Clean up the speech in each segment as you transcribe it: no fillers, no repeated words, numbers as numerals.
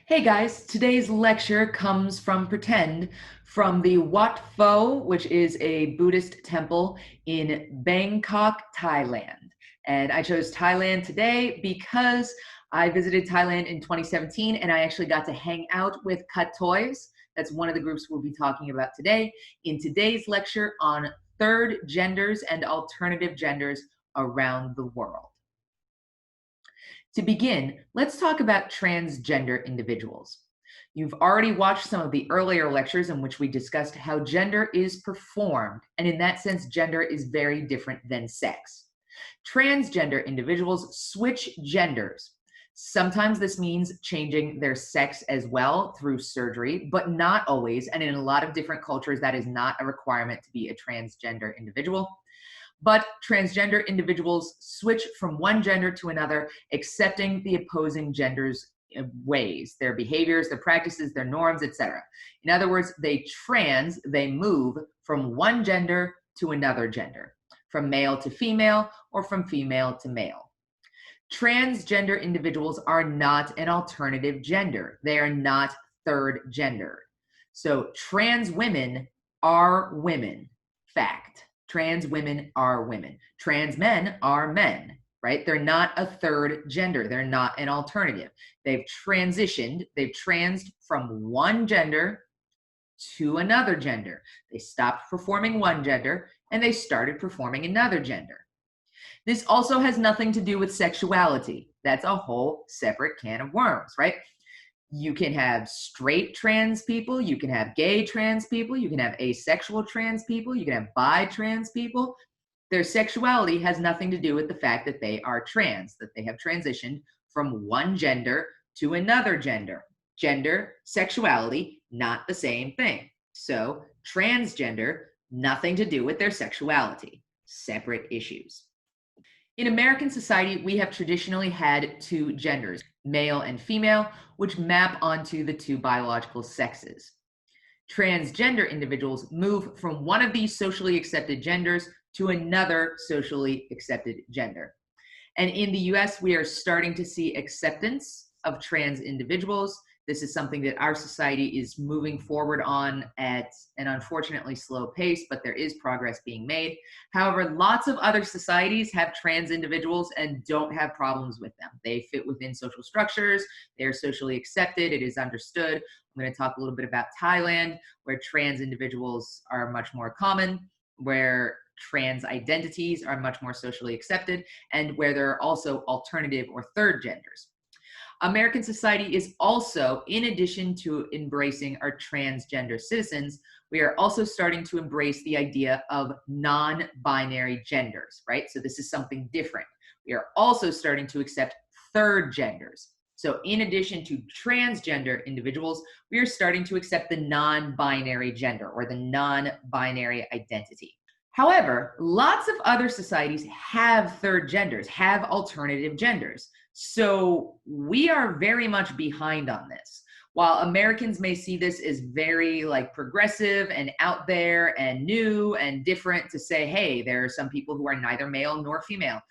Hey guys, today's lecture comes from Pretend from the Wat Pho, which is a Buddhist temple in Bangkok, Thailand. And I chose Thailand today because I visited Thailand in 2017 and I actually got to hang out with Cut Toys. That's one of the groups we'll be talking about today in today's lecture on third genders and alternative genders around the world. To begin, let's talk about transgender individuals. You've already watched some of the earlier lectures in which we discussed how gender is performed, and in that sense, gender is very different than sex. Transgender individuals switch genders. Sometimes this means changing their sex as well through surgery, but not always. And in a lot of different cultures, that is not a requirement to be a transgender individual. But transgender individuals switch from one gender to another, accepting the opposing gender's ways, their behaviors, their practices, their norms, etc. In other words, they move from one gender to another gender, from male to female, or from female to male. Transgender individuals are not an alternative gender. They are not third gender. So trans women are women. Fact. Trans women are women. Trans men are men, right? They're not a third gender. They're not an alternative. They've transed from one gender to another gender. They stopped performing one gender and they started performing another gender. This also has nothing to do with sexuality. That's a whole separate can of worms, right? You can have straight trans people, you can have gay trans people, you can have asexual trans people, you can have bi trans people. Their sexuality has nothing to do with the fact that they are trans, that they have transitioned from one gender to another gender. Gender, sexuality, not the same thing. So, transgender, nothing to do with their sexuality. Separate issues. In American society, we have traditionally had two genders, male and female, which map onto the two biological sexes. Transgender individuals move from one of these socially accepted genders to another socially accepted gender. And in the US, we are starting to see acceptance of trans individuals. This is something that our society is moving forward on at an unfortunately slow pace, but there is progress being made. However, lots of other societies have trans individuals and don't have problems with them. They fit within social structures, they're socially accepted, it is understood. I'm going to talk a little bit about Thailand, where trans individuals are much more common, where trans identities are much more socially accepted, and where there are also alternative or third genders. American society is also, in addition to embracing our transgender citizens, we are also starting to embrace the idea of non-binary genders, right? So this is something different. We are also starting to accept third genders. So in addition to transgender individuals, we are starting to accept the non-binary gender or the non-binary identity. However, lots of other societies have third genders, have alternative genders. So we are very much behind on this. While Americans may see this as very progressive and out there and new and different to say, hey, there are some people who are neither male nor female.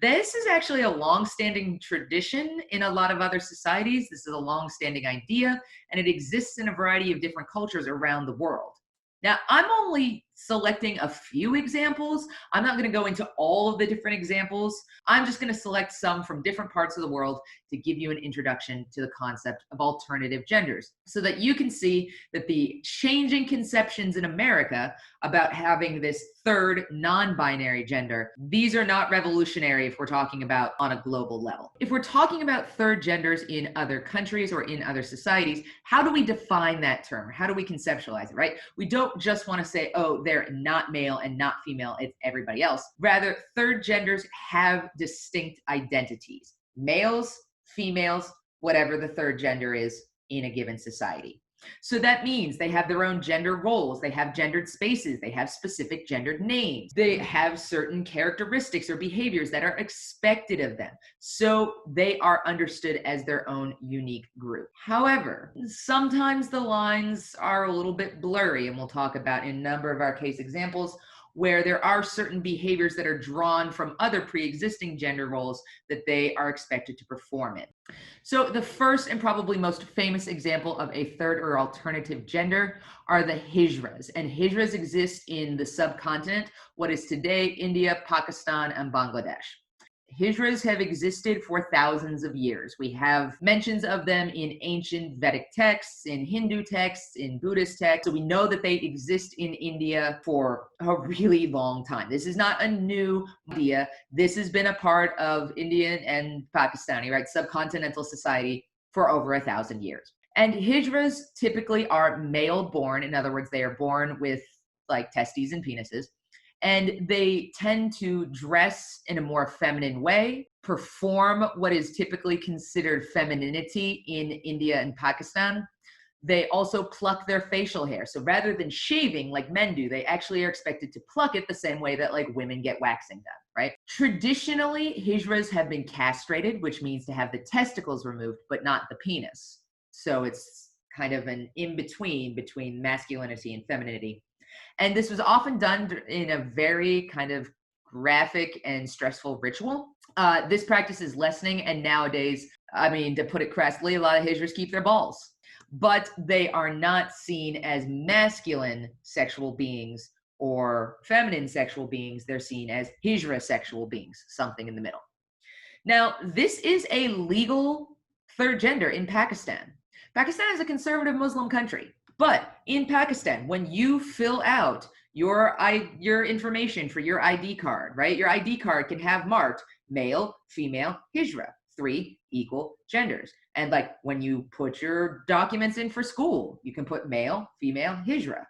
This is actually a long-standing tradition in a lot of other societies. This is a long-standing idea, and it exists in a variety of different cultures around the world. Now, I'm only selecting a few examples. I'm not going to go into all of the different examples. I'm just going to select some from different parts of the world to give you an introduction to the concept of alternative genders so that you can see that the changing conceptions in America about having this third non-binary gender, these are not revolutionary if we're talking about on a global level. If we're talking about third genders in other countries or in other societies, how do we define that term? How do we conceptualize it, right? We don't just want to say, oh, they're not male and not female, it's everybody else. Rather, third genders have distinct identities. Males, females, whatever the third gender is in a given society. So that means they have their own gender roles, they have gendered spaces, they have specific gendered names, they have certain characteristics or behaviors that are expected of them. So they are understood as their own unique group. However, sometimes the lines are a little bit blurry, and we'll talk about in a number of our case examples where there are certain behaviors that are drawn from other pre-existing gender roles that they are expected to perform in. So the first and probably most famous example of a third or alternative gender are the hijras. And hijras exist in the subcontinent, what is today India, Pakistan, and Bangladesh. Hijras have existed for thousands of years. We have mentions of them in ancient Vedic texts, in Hindu texts, in Buddhist texts. So we know that they exist in India for a really long time. This is not a new idea. This has been a part of Indian and Pakistani, right, subcontinental society for over 1,000 years. And hijras typically are male born. In other words, they are born with like testes and penises. And they tend to dress in a more feminine way, perform what is typically considered femininity in India and Pakistan. They also pluck their facial hair. So rather than shaving like men do, they actually are expected to pluck it the same way that like women get waxing done, right? Traditionally, hijras have been castrated, which means to have the testicles removed, but not the penis. So it's kind of an in-between between masculinity and femininity. And this was often done in a very kind of graphic and stressful ritual. This practice is lessening, and nowadays, I mean, to put it crassly, a lot of hijras keep their balls. But they are not seen as masculine sexual beings or feminine sexual beings. They're seen as hijra sexual beings, something in the middle. Now, this is a legal third gender in Pakistan. Pakistan is a conservative Muslim country. But in Pakistan, when you fill out your information for your ID card, right? Your ID card can have marked male, female, hijra, 3 equal genders. And like when you put your documents in for school, you can put male, female, hijra,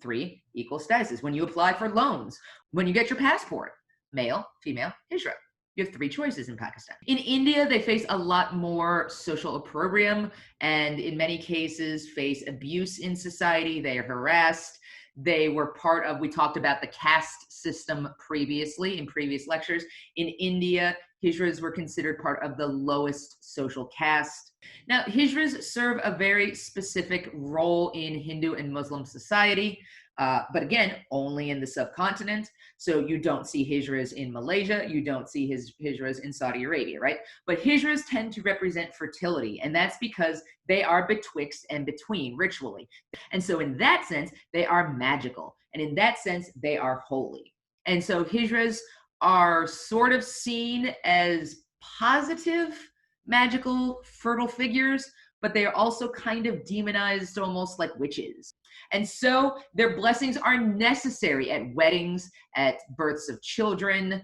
3 equal statuses. When you apply for loans, when you get your passport, male, female, hijra. You have 3 choices in Pakistan. In India, they face a lot more social opprobrium and in many cases face abuse in society. They are harassed. They were part of, we talked about the caste system previously in previous lectures. In India, hijras were considered part of the lowest social caste. Now, hijras serve a very specific role in Hindu and Muslim society. But again, only in the subcontinent. So you don't see hijras in Malaysia, you don't see hijras in Saudi Arabia, right? But hijras tend to represent fertility, and that's because they are betwixt and between ritually. And so in that sense, they are magical. And in that sense, they are holy. And so hijras are sort of seen as positive, magical, fertile figures, but they are also kind of demonized, almost like witches. And so their blessings are necessary at weddings, at births of children,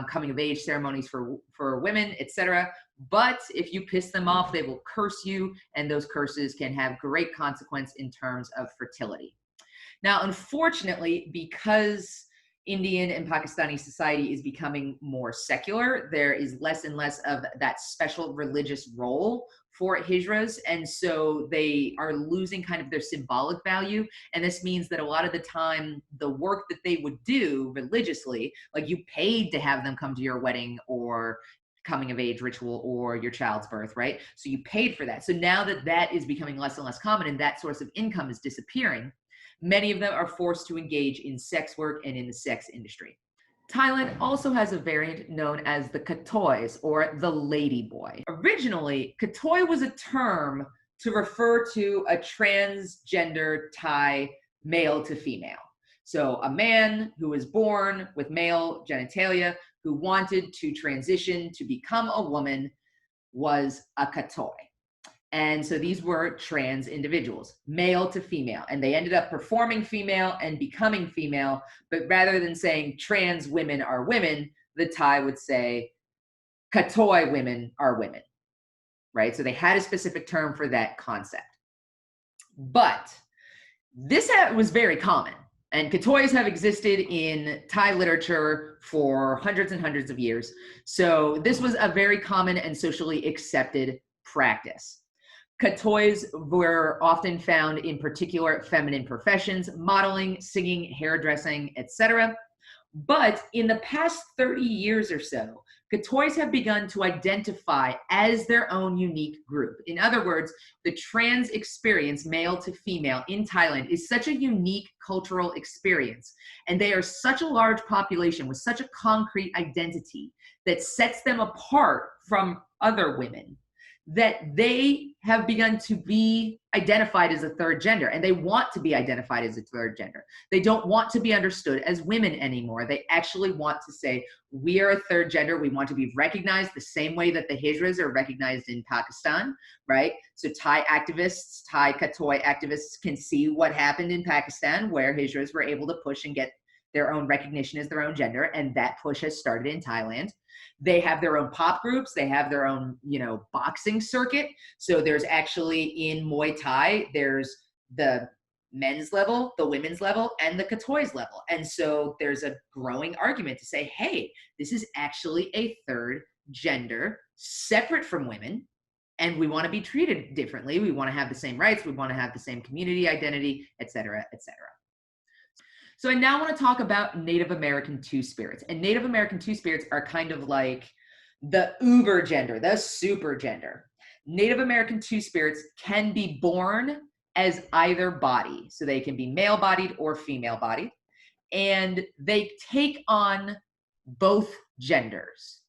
coming of age ceremonies for women, etc. But if you piss them off, they will curse you, and those curses can have great consequence in terms of fertility. Now, unfortunately, because Indian and Pakistani society is becoming more secular, there is less and less of that special religious role for hijras, and so they are losing kind of their symbolic value. And this means that a lot of the time, the work that they would do religiously, like you paid to have them come to your wedding or coming of age ritual or your child's birth, right? So you paid for that. So now that that is becoming less and less common and that source of income is disappearing, many of them are forced to engage in sex work and in the sex industry. Thailand also has a variant known as the katois, or the lady boy. Originally, katoi was a term to refer to a transgender Thai male to female. So a man who was born with male genitalia who wanted to transition to become a woman was a katoi. And so these were trans individuals, male to female, and they ended up performing female and becoming female. But rather than saying trans women are women, the Thai would say katoi women are women, right? So they had a specific term for that concept. But this was very common, and katois have existed in Thai literature for hundreds and hundreds of years. So this was a very common and socially accepted practice. Katois were often found in particular feminine professions, modeling, singing, hairdressing, etc. But in the past 30 years or so, Katoys have begun to identify as their own unique group. In other words, the trans experience, male to female, in Thailand is such a unique cultural experience. And they are such a large population with such a concrete identity that sets them apart from other women, that they have begun to be identified as a third gender, and they want to be identified as a third gender. They don't want to be understood as women anymore. They actually want to say, we are a third gender. We want to be recognized the same way that the Hijras are recognized in Pakistan, right? So Thai activists, Thai Katoy activists can see what happened in Pakistan, where Hijras were able to push and get their own recognition as their own gender, and that push has started in Thailand. They have their own pop groups. They have their own, boxing circuit. So there's actually in Muay Thai, there's the men's level, the women's level, and the Katoys level. And so there's a growing argument to say, hey, this is actually a third gender separate from women, and we want to be treated differently. We want to have the same rights. We want to have the same community identity, et cetera, et cetera. So I now want to talk about Native American Two-Spirits. And Native American Two-Spirits are kind of like the uber gender, the super gender. Native American Two-Spirits can be born as either body. So they can be male-bodied or female-bodied. And they take on both genders.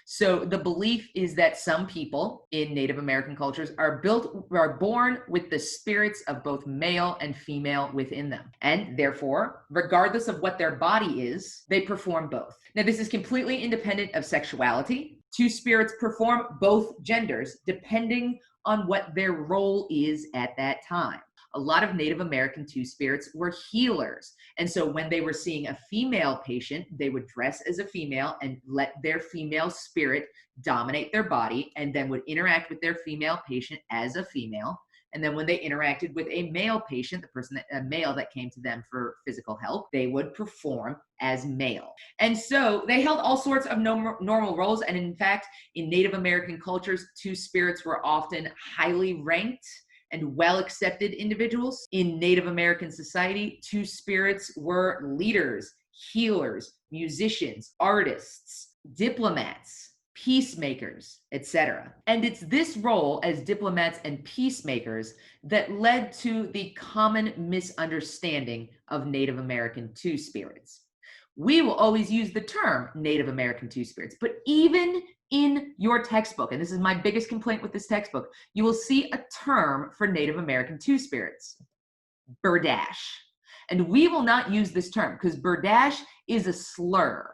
So the belief is that some people in Native American cultures are born with the spirits of both male and female within them. And therefore, regardless of what their body is, they perform both. Now, this is completely independent of sexuality. Two spirits perform both genders depending on what their role is at that time. A lot of Native American Two-Spirits were healers. And so when they were seeing a female patient, they would dress as a female and let their female spirit dominate their body, and then would interact with their female patient as a female. And then when they interacted with a male patient, a male that came to them for physical help, they would perform as male. And so they held all sorts of normal roles. And in fact, in Native American cultures, two spirits were often highly ranked and well-accepted individuals. In Native American society, two spirits were leaders, healers, musicians, artists, diplomats, peacemakers, etc. And it's this role as diplomats and peacemakers that led to the common misunderstanding of Native American Two-Spirits. We will always use the term Native American Two-Spirits, but even in your textbook, and this is my biggest complaint with this textbook, you will see a term for Native American Two-Spirits, Berdache. And we will not use this term because Berdache is a slur.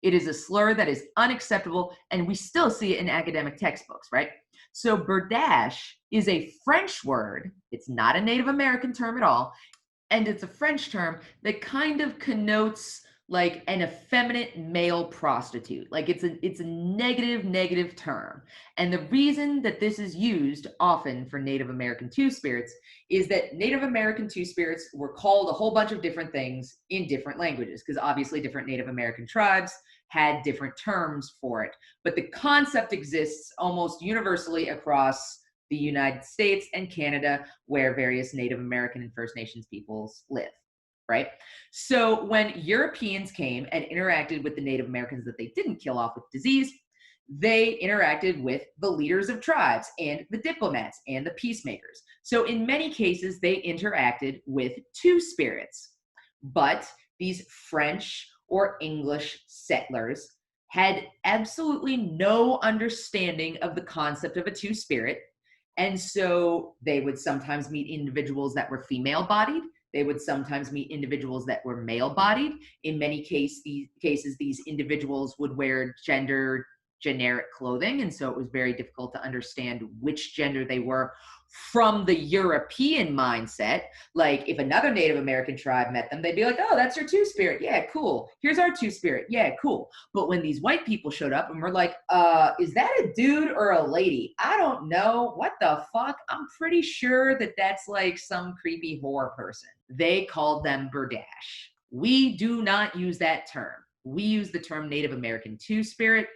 It is a slur that is unacceptable, and we still see it in academic textbooks, right? So Berdache is a French word. It's not a Native American term at all. And it's a French term that kind of connotes like an effeminate male prostitute. Like it's a negative term. And the reason that this is used often for Native American Two-Spirits is that Native American Two-Spirits were called a whole bunch of different things in different languages, because obviously different Native American tribes had different terms for it. But the concept exists almost universally across the United States and Canada, where various Native American and First Nations peoples live. Right? So when Europeans came and interacted with the Native Americans that they didn't kill off with disease, they interacted with the leaders of tribes and the diplomats and the peacemakers. So in many cases, they interacted with two spirits. But these French or English settlers had absolutely no understanding of the concept of a two-spirit. And so they would sometimes meet individuals that were female-bodied. They would sometimes meet individuals that were male-bodied. In many cases, these individuals would wear gender-generic clothing, and so it was very difficult to understand which gender they were from the European mindset. Like if another Native American tribe met them, they'd be like, oh, that's your two-spirit. Yeah, cool. Here's our two-spirit. Yeah, cool. But when these white people showed up and were like, is that a dude or a lady? I don't know. What the fuck? I'm pretty sure that that's like some creepy whore person. They called them Berdache. We do not use that term. We use the term Native American Two-Spirit.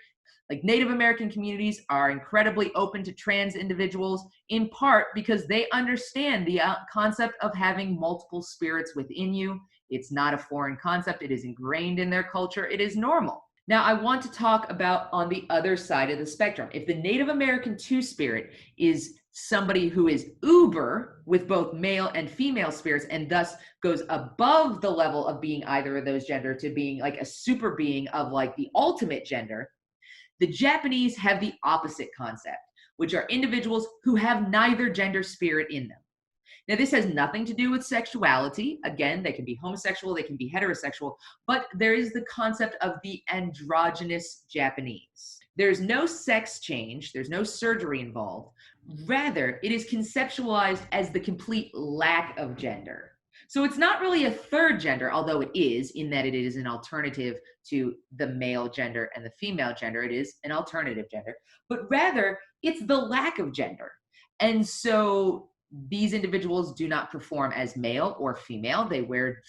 Like Native American communities are incredibly open to trans individuals, in part because they understand the concept of having multiple spirits within you. It's not a foreign concept. It is ingrained in their culture. It is normal. Now, I want to talk about on the other side of the spectrum. If the Native American Two Spirit is somebody who is uber with both male and female spirits and thus goes above the level of being either of those gender to being like a super being of like the ultimate gender, the Japanese have the opposite concept, which are individuals who have neither gender spirit in them. Now, this has nothing to do with sexuality. Again, they can be homosexual, they can be heterosexual, but there is the concept of the androgynous Japanese. There's no sex change, there's no surgery involved. Rather, it is conceptualized as the complete lack of gender. So it's not really a third gender, although it is, in that it is an alternative to the male gender and the female gender. It is an alternative gender, but rather it's the lack of gender. And so these individuals do not perform as male or female. They wear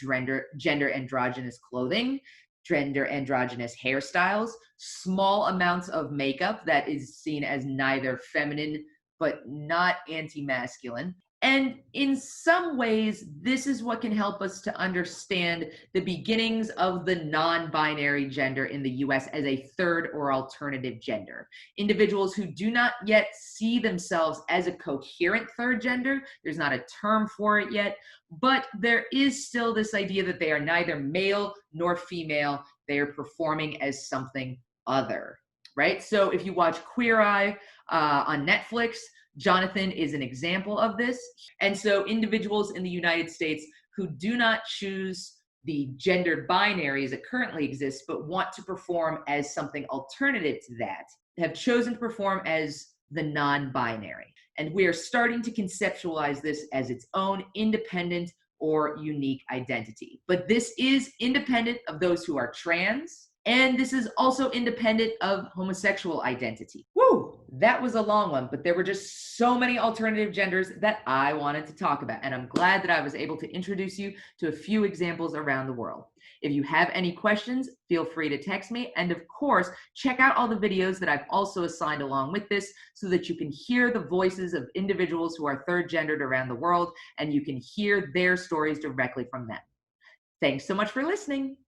gender androgynous clothing, gender androgynous hairstyles, small amounts of makeup that is seen as neither feminine but not anti-masculine. And in some ways, this is what can help us to understand the beginnings of the non-binary gender in the US as a third or alternative gender. Individuals who do not yet see themselves as a coherent third gender, there's not a term for it yet, but there is still this idea that they are neither male nor female. They are performing as something other, right? So if you watch Queer Eye on Netflix, Jonathan is an example of this. And so individuals in the United States who do not choose the gender binary as it currently exists, but want to perform as something alternative to that, have chosen to perform as the non-binary. And we are starting to conceptualize this as its own independent or unique identity. But this is independent of those who are trans, and this is also independent of homosexual identity. Woo! That was a long one, but there were just so many alternative genders that I wanted to talk about. And I'm glad that I was able to introduce you to a few examples around the world. If you have any questions, feel free to text me. And of course, check out all the videos that I've also assigned along with this so that you can hear the voices of individuals who are third gendered around the world and you can hear their stories directly from them. Thanks so much for listening.